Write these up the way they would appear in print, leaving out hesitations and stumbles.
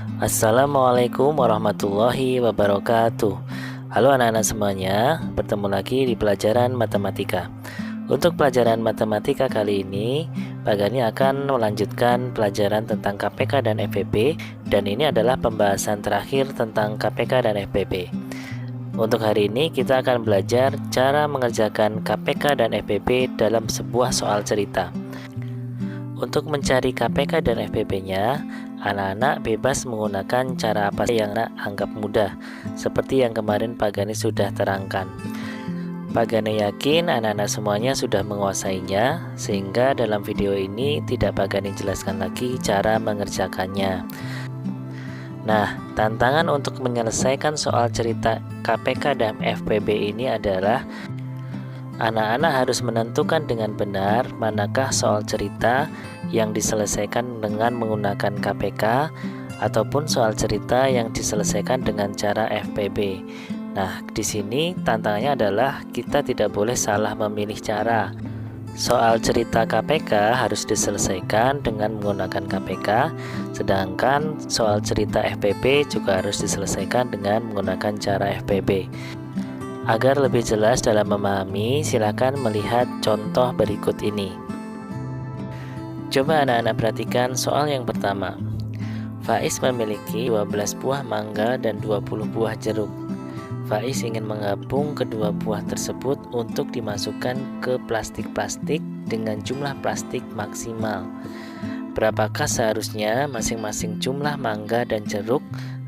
Assalamualaikum warahmatullahi wabarakatuh. Halo anak-anak semuanya, bertemu lagi di pelajaran matematika. Untuk pelajaran matematika kali ini, Pak Gani akan melanjutkan pelajaran tentang KPK dan FPP, dan ini adalah pembahasan terakhir tentang KPK dan FPP. Untuk hari ini kita akan belajar cara mengerjakan KPK dan FPP dalam sebuah soal cerita. Untuk mencari KPK dan FPP-nya, anak-anak bebas menggunakan cara apa yang anak anggap mudah, seperti yang kemarin Pak Gani sudah terangkan. Pak Gani yakin anak-anak semuanya sudah menguasainya, sehingga dalam video ini tidak Pak Gani jelaskan lagi cara mengerjakannya. Nah, tantangan untuk menyelesaikan soal cerita KPK dan FPP ini adalah anak-anak harus menentukan dengan benar manakah soal cerita yang diselesaikan dengan menggunakan KPK ataupun soal cerita yang diselesaikan dengan cara FPP. Nah, di sini tantangannya adalah kita tidak boleh salah memilih cara. Soal cerita KPK harus diselesaikan dengan menggunakan KPK, sedangkan soal cerita FPP juga harus diselesaikan dengan menggunakan cara FPP. Agar lebih jelas dalam memahami, silakan melihat contoh berikut ini. Coba anak-anak perhatikan soal yang pertama. Faiz memiliki 12 buah mangga dan 20 buah jeruk. Faiz ingin menggabung kedua buah tersebut untuk dimasukkan ke plastik-plastik dengan jumlah plastik maksimal. Berapakah seharusnya masing-masing jumlah mangga dan jeruk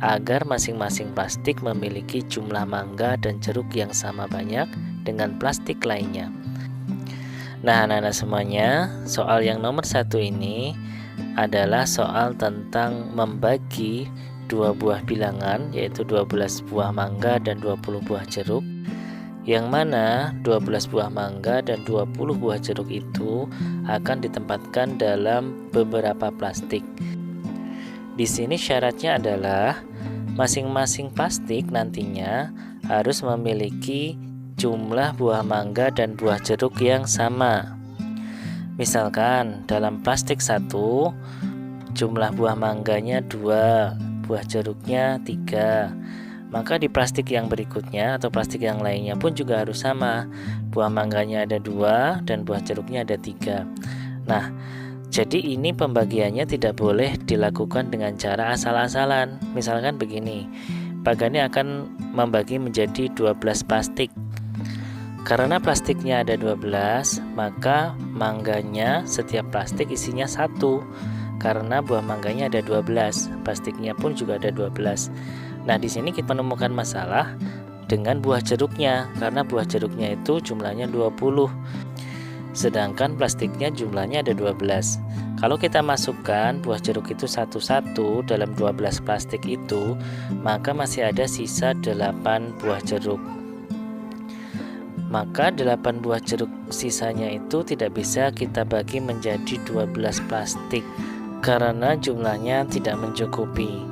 agar masing-masing plastik memiliki jumlah mangga dan jeruk yang sama banyak dengan plastik lainnya? Nah, anak-anak semuanya, soal yang nomor 1 ini adalah soal tentang membagi dua buah bilangan, yaitu 12 buah mangga dan 20 buah jeruk, yang mana 12 buah mangga dan 20 buah jeruk itu akan ditempatkan dalam beberapa plastik. Di sini syaratnya adalah masing-masing plastik nantinya harus memiliki jumlah buah mangga dan buah jeruk yang sama. Misalkan dalam plastik 1 jumlah buah mangganya 2, buah jeruknya 3. Maka di plastik yang berikutnya atau plastik yang lainnya pun juga harus sama. Buah mangganya ada 2 dan buah jeruknya ada 3. Nah, jadi ini pembagiannya tidak boleh dilakukan dengan cara asal-asalan. Misalkan begini, Pak Gani akan membagi menjadi 12 plastik. Karena plastiknya ada 12, maka mangganya setiap plastik isinya 1. Karena buah mangganya ada 12, plastiknya pun juga ada 12. Nah, di sini kita menemukan masalah dengan buah jeruknya, karena buah jeruknya itu jumlahnya 20. Sedangkan plastiknya jumlahnya ada 12. Kalau kita masukkan buah jeruk itu satu-satu dalam 12 plastik itu, maka masih ada sisa 8 buah jeruk. Maka 8 buah jeruk sisanya itu tidak bisa kita bagi menjadi 12 plastik karena jumlahnya tidak mencukupi.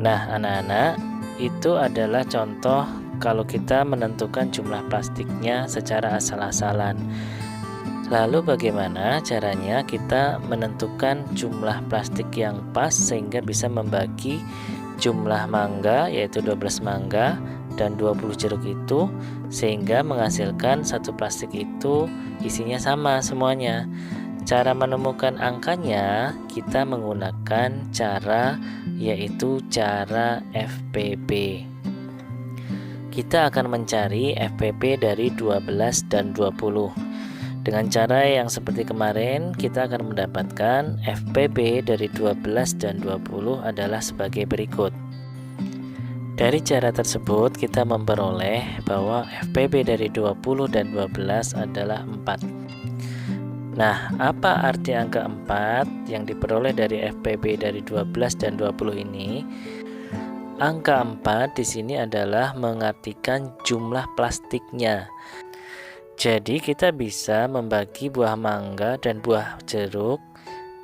Nah, anak-anak, itu adalah contoh kalau kita menentukan jumlah plastiknya secara asal-asalan. Lalu bagaimana caranya kita menentukan jumlah plastik yang pas sehingga bisa membagi jumlah mangga, yaitu 12 mangga dan 20 jeruk itu, sehingga menghasilkan satu plastik itu isinya sama semuanya. Cara menemukan angkanya kita menggunakan cara, yaitu cara FPP. Kita akan mencari FPP dari 12 dan 20. Dengan cara yang seperti kemarin, kita akan mendapatkan FPP dari 12 dan 20 adalah sebagai berikut. Dari cara tersebut kita memperoleh bahwa FPP dari 20 dan 12 adalah 4. Nah, apa arti angka 4 yang diperoleh dari FPP dari 12 dan 20 ini? Angka 4 di sini adalah mengartikan jumlah plastiknya. Jadi kita bisa membagi buah mangga dan buah jeruk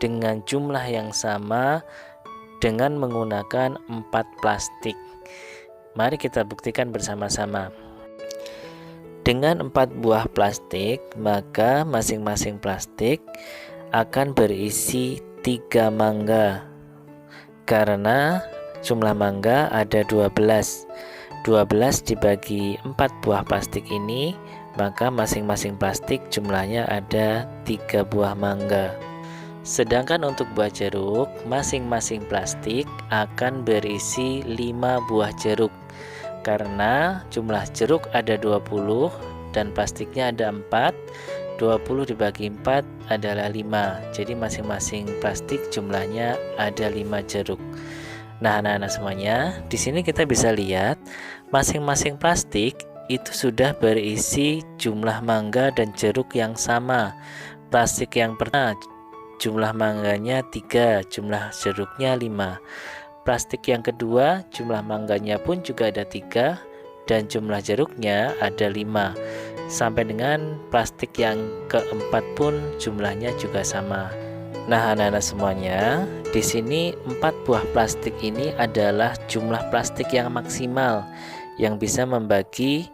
dengan jumlah yang sama dengan menggunakan 4 plastik. Mari kita buktikan bersama-sama. Dengan 4 buah plastik, maka masing-masing plastik akan berisi 3 mangga. Karena jumlah mangga ada 12. 12 dibagi 4 buah plastik ini, maka masing-masing plastik jumlahnya ada 3 buah mangga. Sedangkan untuk buah jeruk, masing-masing plastik akan berisi 5 buah jeruk. Karena jumlah jeruk ada 20 dan plastiknya ada 4, 20 dibagi 4 adalah 5. Jadi masing-masing plastik jumlahnya ada 5 jeruk. Nah, anak-anak semuanya, di sini kita bisa lihat masing-masing plastik itu sudah berisi jumlah mangga dan jeruk yang sama. Plastik yang pertama jumlah mangganya 3, jumlah jeruknya 5. Plastik yang kedua jumlah mangganya pun juga ada 3 dan jumlah jeruknya ada 5. Sampai dengan plastik yang keempat pun jumlahnya juga sama. Nah, anak-anak semuanya, di sini 4 buah plastik ini adalah jumlah plastik yang maksimal yang bisa membagi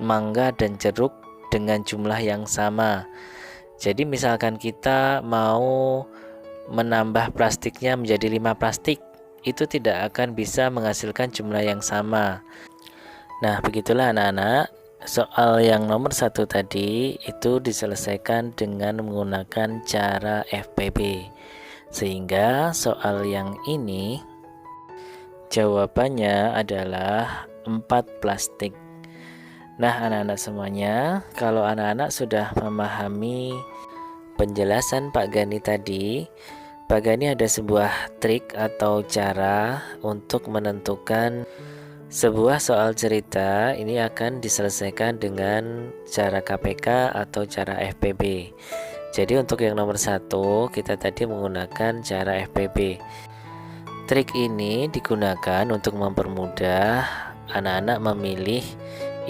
mangga dan jeruk dengan jumlah yang sama. Jadi misalkan kita mau menambah plastiknya menjadi 5 plastik, itu tidak akan bisa menghasilkan jumlah yang sama. Nah, begitulah anak-anak. Soal yang nomor 1 tadi itu diselesaikan dengan menggunakan cara FPB, sehingga soal yang ini jawabannya adalah 4 plastik. Nah, anak-anak semuanya, kalau anak-anak sudah memahami penjelasan Pak Gani tadi, Pak Gani ada sebuah trik atau cara untuk menentukan sebuah soal cerita ini akan diselesaikan dengan cara KPK atau cara FPB. Jadi untuk yang nomor 1 kita tadi menggunakan cara FPB. Trik ini digunakan untuk mempermudah anak-anak memilih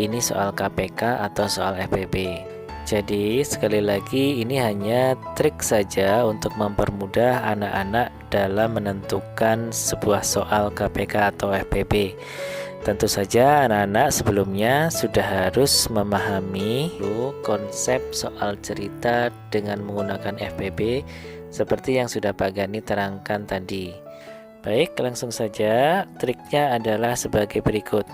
ini soal KPK atau soal FPB. Jadi sekali lagi ini hanya trik saja untuk mempermudah anak-anak dalam menentukan sebuah soal KPK atau FPB. Tentu saja anak-anak sebelumnya sudah harus memahami konsep soal cerita dengan menggunakan FPB seperti yang sudah Pak Gani terangkan tadi. Baik, langsung saja. Triknya adalah sebagai berikut.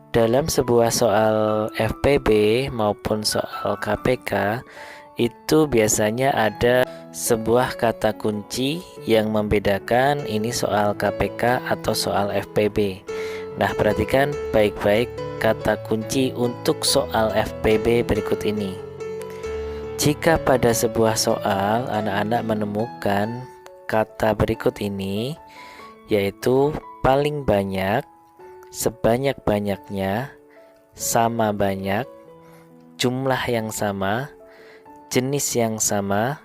Dalam sebuah soal FPB maupun soal KPK itu biasanya ada sebuah kata kunci yang membedakan ini soal KPK atau soal FPB. Nah, perhatikan baik-baik kata kunci untuk soal FPB berikut ini. Jika pada sebuah soal anak-anak menemukan kata berikut ini, yaitu paling banyak, sebanyak-banyaknya, sama banyak, jumlah yang sama, jenis yang sama,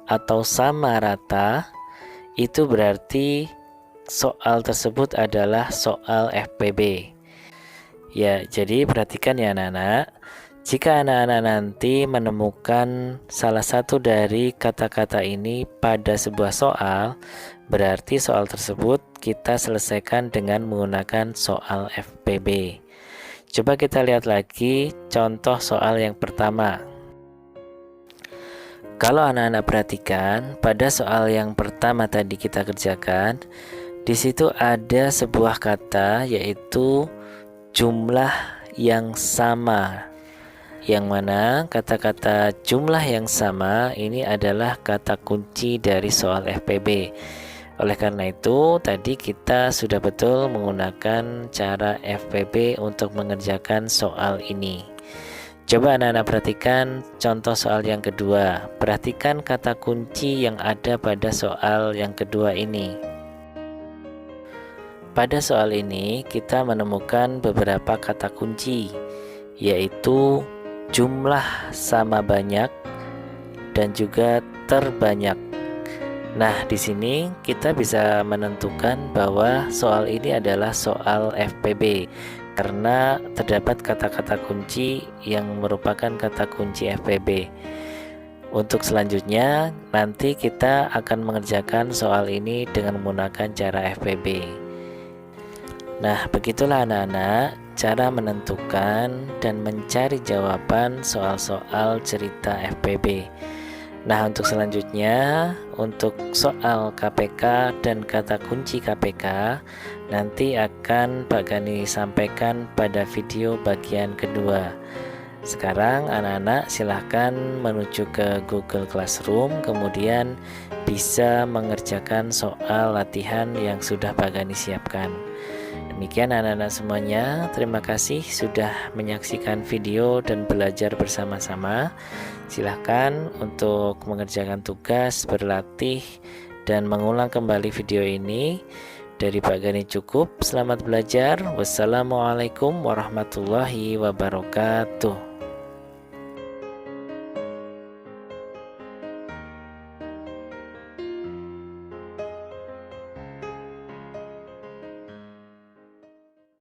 atau sama rata, itu berarti soal tersebut adalah soal FPB. Ya, jadi perhatikan ya anak-anak. Jika anak-anak nanti menemukan salah satu dari kata-kata ini pada sebuah soal, berarti soal tersebut kita selesaikan dengan menggunakan soal FPB. Coba kita lihat lagi contoh soal yang pertama. Kalau anak-anak perhatikan, pada soal yang pertama tadi kita kerjakan, di situ ada sebuah kata yaitu jumlah yang sama. Yang mana kata-kata jumlah yang sama ini adalah kata kunci dari soal FPB. Oleh karena itu, tadi kita sudah betul menggunakan cara FPB untuk mengerjakan soal ini. Coba anak-anak perhatikan contoh soal yang kedua. Perhatikan kata kunci yang ada pada soal yang kedua ini. Pada soal ini kita menemukan beberapa kata kunci, yaitu jumlah sama banyak dan juga terbanyak. Nah, di sini kita bisa menentukan bahwa soal ini adalah soal FPB karena terdapat kata-kata kunci yang merupakan kata kunci FPB. Untuk selanjutnya, nanti kita akan mengerjakan soal ini dengan menggunakan cara FPB. Nah, begitulah anak-anak cara menentukan dan mencari jawaban soal-soal cerita FPB. Nah, untuk selanjutnya, untuk soal KPK dan kata kunci KPK, nanti akan Pak Gani sampaikan pada video bagian kedua. Sekarang anak-anak silahkan menuju ke Google Classroom, kemudian bisa mengerjakan soal latihan yang sudah Pak Gani siapkan. Demikian anak-anak semuanya, terima kasih sudah menyaksikan video dan belajar bersama-sama. Silahkan untuk mengerjakan tugas, berlatih, dan mengulang kembali video ini. Dari Pak Gani cukup, selamat belajar. Wassalamualaikum warahmatullahi wabarakatuh.